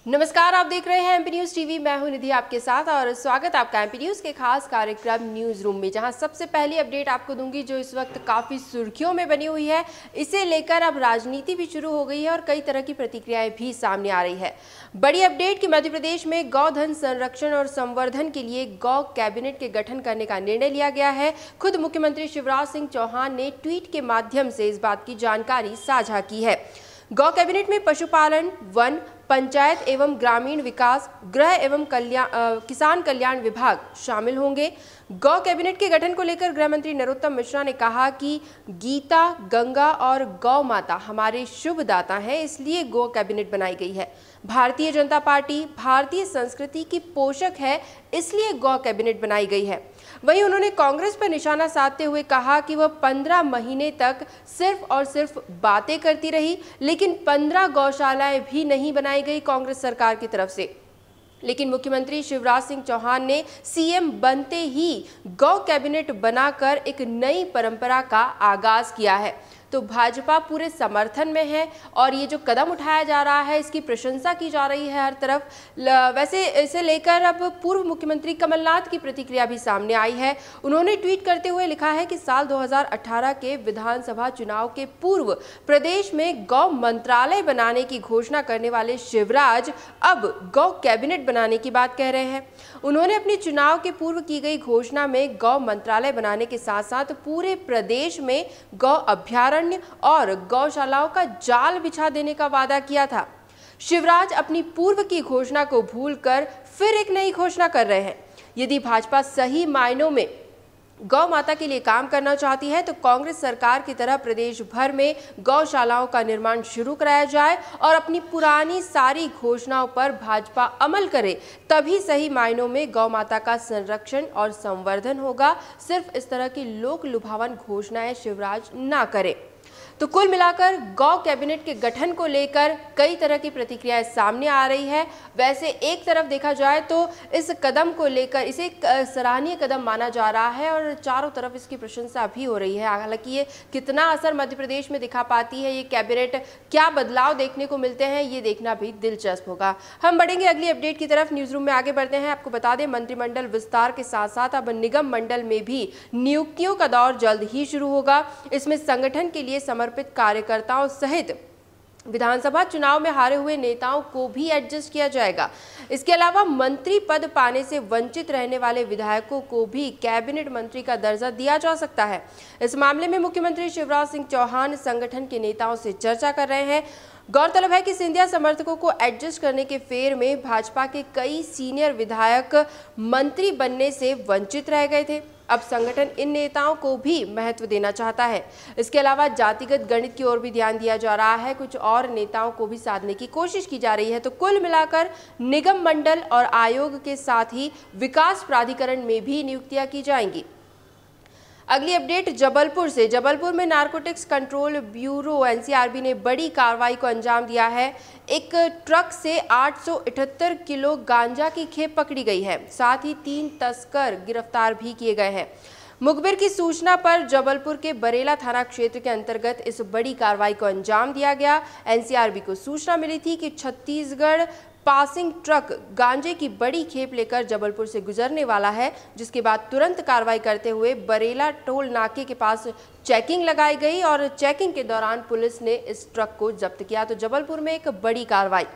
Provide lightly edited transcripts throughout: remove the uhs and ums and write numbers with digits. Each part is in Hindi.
नमस्कार, आप देख रहे हैं एमपी न्यूज टीवी। मैं हूं निधि आपके साथ और स्वागत आपका एमपी न्यूज के खास कार्यक्रम न्यूज रूम में, जहां सबसे पहली अपडेट आपको दूंगी जो इस वक्त काफी सुर्खियों में बनी हुई है। इसे लेकर अब राजनीति भी शुरू हो गई है और कई तरह की प्रतिक्रियाएं भी सामने आ रही है। बड़ी अपडेट कि मध्य प्रदेश में गौधन संरक्षण और संवर्धन के लिए गौ कैबिनेट के गठन करने का निर्णय लिया गया है। खुद मुख्यमंत्री शिवराज सिंह चौहान ने ट्वीट के माध्यम से इस बात की जानकारी साझा की है। गौ कैबिनेट में पशुपालन, वन, पंचायत एवं ग्रामीण विकास, गृह एवं किसान कल्याण विभाग शामिल होंगे। गौ कैबिनेट के गठन को लेकर गृह मंत्री नरोत्तम मिश्रा ने कहा कि गीता, गंगा और गौ माता हमारे शुभ दाता हैं, इसलिए गौ कैबिनेट बनाई गई है। भारतीय जनता पार्टी भारतीय संस्कृति की पोषक है, इसलिए गौ कैबिनेट बनाई गई है। वहीं उन्होंने कांग्रेस पर निशाना साधते हुए कहा कि वह 15 महीने तक सिर्फ और सिर्फ बातें करती रही, लेकिन 15 गौशालाएं भी नहीं बनाई गई कांग्रेस सरकार की तरफ से। लेकिन मुख्यमंत्री शिवराज सिंह चौहान ने सीएम बनते ही गौ कैबिनेट बनाकर एक नई परंपरा का आगाज किया है। तो भाजपा पूरे समर्थन में है और ये जो कदम उठाया जा रहा है इसकी प्रशंसा की जा रही है हर तरफ। वैसे इसे लेकर अब पूर्व मुख्यमंत्री कमलनाथ की प्रतिक्रिया भी सामने आई है। उन्होंने ट्वीट करते हुए लिखा है कि साल 2018 के विधानसभा चुनाव के पूर्व प्रदेश में गौ मंत्रालय बनाने की घोषणा करने वाले शिवराज अब गौ कैबिनेट बनाने की बात कह रहे हैं। उन्होंने अपने चुनाव के पूर्व की गई घोषणा में गौ मंत्रालय बनाने के साथ साथ पूरे प्रदेश में गौ अभ्यारण्य और गौशालाओं का जाल बिछा देने का वादा किया था। शिवराज अपनी पूर्व की घोषणा को भूलकर फिर एक नई घोषणा कर रहे हैं। यदि भाजपा सही मायनों में गौ माता के लिए काम करना चाहती है तो कांग्रेस सरकार की तरह प्रदेश भर में गौशालाओं का निर्माण शुरू कराया जाए और अपनी पुरानी सारी घोषणाओं पर भाजपा अमल करे, तभी सही मायनों में गौ माता का संरक्षण और संवर्धन होगा। सिर्फ इस तरह की लोक लुभावन घोषणाएं शिवराज ना करे। तो कुल मिलाकर गौ कैबिनेट के गठन को लेकर कई तरह की प्रतिक्रियाएं सामने आ रही है। वैसे एक तरफ देखा जाए तो इस कदम को लेकर इसे एक सराहनीय कदम माना जा रहा है और चारों तरफ इसकी प्रशंसा भी हो रही है। हालांकि ये कितना असर मध्य प्रदेश में दिखा पाती है, ये कैबिनेट क्या बदलाव देखने को मिलते हैं, ये देखना भी दिलचस्प होगा। हम बढ़ेंगे अगली अपडेट की तरफ। न्यूज रूम में आगे बढ़ते हैं। आपको बता दें, मंत्रिमंडल विस्तार के साथ साथ अब निगम मंडल में भी नियुक्तियों का दौर जल्द ही शुरू होगा। इसमें संगठन के लिए समर्पित कार्यकर्ताओं सहित विधानसभा चुनाव में हारे हुए नेताओं को भी एडजस्ट किया जाएगा। इसके अलावा मंत्री पद पाने से वंचित रहने वाले विधायकों को भी कैबिनेट मंत्री का दर्जा दिया जा सकता है। इस मामले में मुख्यमंत्री शिवराज सिंह चौहान संगठन के नेताओं से चर्चा कर रहे हैं। गौरतलब है कि सिंधिया समर्थकों को एडजस्ट करने के फेर में भाजपा के कई सीनियर विधायक मंत्री बनने से वंचित रह गए थे। अब संगठन इन नेताओं को भी महत्व देना चाहता है। इसके अलावा जातिगत गणित की ओर भी ध्यान दिया जा रहा है। कुछ और नेताओं को भी साधने की कोशिश की जा रही है। तो कुल मिलाकर निगम मंडल और आयोग के साथ ही विकास प्राधिकरण में भी नियुक्तियां की जाएंगी। अगली अपडेट जबलपुर से। जबलपुर में नारकोटिक्स कंट्रोल ब्यूरो एनसीआरबी ने बड़ी कार्रवाई को अंजाम दिया है। एक ट्रक से 878 किलो गांजा की खेप पकड़ी गई है। साथ ही 3 तस्कर गिरफ्तार भी किए गए हैं। मुखबिर की सूचना पर जबलपुर के बरेला थाना क्षेत्र के अंतर्गत इस बड़ी कार्रवाई को अंजाम दिया गया। एनसीआरबी को सूचना मिली थी कि छत्तीसगढ़ पासिंग ट्रक गांजे की बड़ी खेप लेकर जबलपुर से गुजरने वाला है, जिसके बाद तुरंत कार्रवाई करते हुए बरेला टोल नाके के पास चेकिंग लगाई गई और चेकिंग के दौरान पुलिस ने इस ट्रक को जब्त किया। तो जबलपुर में एक बड़ी कार्रवाई।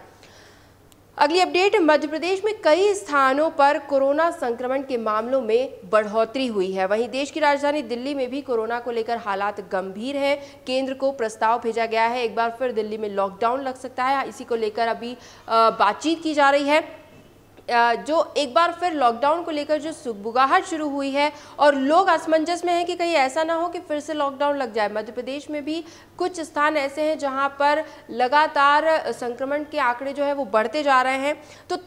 अगली अपडेट, मध्य प्रदेश में कई स्थानों पर कोरोना संक्रमण के मामलों में बढ़ोतरी हुई है। वहीं देश की राजधानी दिल्ली में भी कोरोना को लेकर हालात गंभीर हैं। केंद्र को प्रस्ताव भेजा गया है, एक बार फिर दिल्ली में लॉकडाउन लग सकता है। इसी को लेकर अभी बातचीत की जा रही है। जो एक बार फिर लॉकडाउन को लेकर जो सुगबुगाहट शुरू हुई है और लोग असमंजस में हैं कि कहीं ऐसा ना हो कि फिर से लॉकडाउन लग जाए। मध्य प्रदेश में भी कुछ स्थान ऐसे हैं जहां पर लगातार संक्रमण के आंकड़े जो है वो बढ़ते जा रहे हैं। तो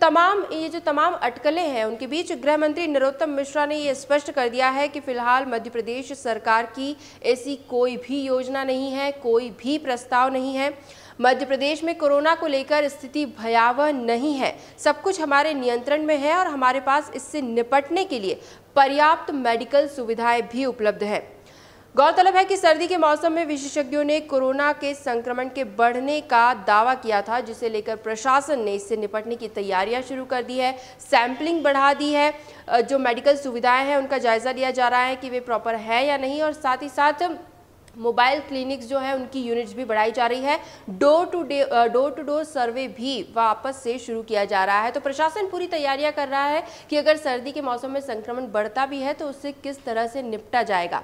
ये जो तमाम अटकलें हैं उनके बीच गृह मंत्री नरोत्तम मिश्रा ने ये स्पष्ट कर दिया है कि फिलहाल मध्य प्रदेश सरकार की ऐसी कोई भी योजना नहीं है, कोई भी प्रस्ताव नहीं है। मध्य प्रदेश में कोरोना को लेकर स्थिति भयावह नहीं है, सब कुछ हमारे नियंत्रण में है और हमारे पास इससे निपटने के लिए पर्याप्त मेडिकल सुविधाएं भी उपलब्ध है। गौरतलब है कि सर्दी के मौसम में विशेषज्ञों ने कोरोना के संक्रमण के बढ़ने का दावा किया था, जिसे लेकर प्रशासन ने इससे निपटने की तैयारियां शुरू कर दी है। सैंपलिंग बढ़ा दी है, जो मेडिकल सुविधाएं हैं उनका जायजा लिया जा रहा है कि वे प्रॉपर है या नहीं, और साथ ही साथ मोबाइल क्लिनिक्स जो है उनकी यूनिट्स भी बढ़ाई जा रही है। डोर टू डोर सर्वे भी वापस से शुरू किया जा रहा है। तो प्रशासन पूरी तैयारियां कर रहा है कि अगर सर्दी के मौसम में संक्रमण बढ़ता भी है तो उससे किस तरह से निपटा जाएगा।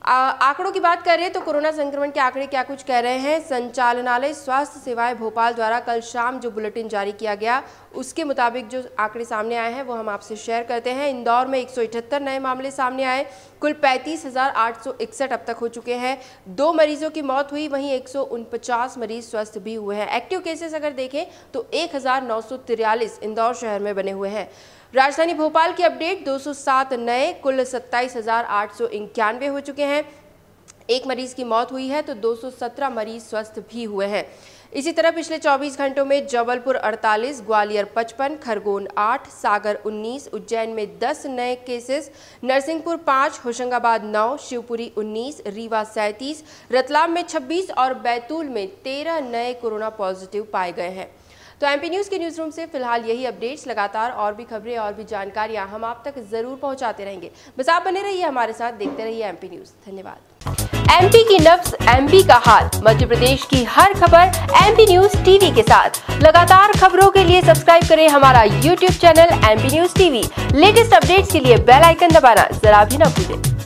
आंकड़ों की बात करें तो कोरोना संक्रमण के आंकड़े क्या कुछ कह रहे हैं। संचालनालय स्वास्थ्य सेवाएं भोपाल द्वारा कल शाम जो बुलेटिन जारी किया गया उसके मुताबिक जो आंकड़े सामने आए हैं वो हम आपसे शेयर करते हैं। इंदौर में 178 नए मामले सामने आए, कुल 35,861 अब तक हो चुके हैं। 2 मरीजों की मौत हुई, वहीं 149 मरीज स्वस्थ भी हुए हैं। एक्टिव केसेस अगर देखें तो 1943 इंदौर शहर में बने हुए हैं। राजधानी भोपाल की अपडेट 207 नए, कुल 27,891 हो चुके हैं। 1 मरीज की मौत हुई है तो 217 मरीज स्वस्थ भी हुए हैं। इसी तरह पिछले 24 घंटों में जबलपुर 48, ग्वालियर 55, खरगोन 8, सागर 19, उज्जैन में 10 नए केसेस, नरसिंहपुर 5, होशंगाबाद 9, शिवपुरी 19, रीवा 37, रतलाम में 26 और बैतूल में 13 नए कोरोना पॉजिटिव पाए गए हैं। तो एमपी न्यूज़ के न्यूज़ रूम से फिलहाल यही अपडेट्स। लगातार और भी खबरें और भी जानकारियां हम आप तक जरूर पहुंचाते रहेंगे। बस आप बने रहिए हमारे साथ, देखते रहिए एमपी न्यूज़। धन्यवाद। एमपी की नब्ज, एमपी का हाल, मध्य प्रदेश की हर खबर एमपी न्यूज़ टीवी के साथ। लगातार खबरों के लिए सब्सक्राइब करें हमारा YouTube channel MP news TV. Latest updates के लिए बेल आइकन दबाना जरा भी न भूलें।